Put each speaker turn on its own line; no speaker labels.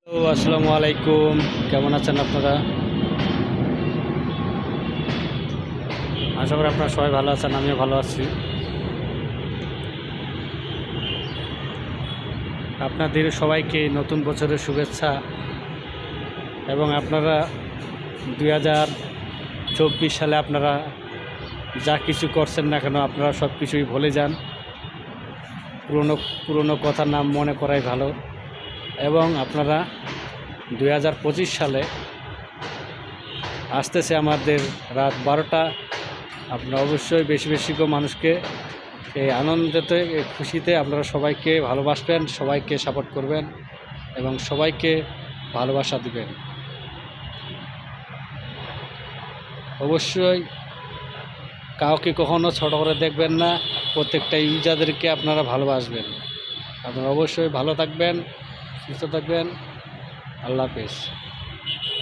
তো আসসালামু আলাইকুম, কেমন আছেন আপনারা? আশা করি আপনারা সবাই ভালো আছেন, আমিও ভালো আছি। আপনাদের সবাইকে নতুন বছরের শুভেচ্ছা। এবং আপনারা 2024 সালে আপনারা যা কিছু করছেন না কেন, আপনারা সব কিছুই ভুলে যান। পুরনো পুরনো কথা না মনে করাই ভালো। এবং আপনারা 2025 সালে আসতেছে আমাদের রাত 12টা। আপনারা অবশ্যই বেশি বেশি করে মানুষকে এই আনন্দেতে, এই খুশিতে আপনারা সবাইকে ভালোবাসবেন, সবাইকে সাপোর্ট করবেন এবং সবাইকে ভালোবাসা দিবেন। অবশ্যই কাউকে কখনো ছোট করে দেখবেন না, প্রত্যেকটা ইউজারদেরকে আপনারা ভালোবাসবেন। আপনারা অবশ্যই ভালো থাকবেন, সুস্থ থাকবেন। আল্লাহ হাফেজ।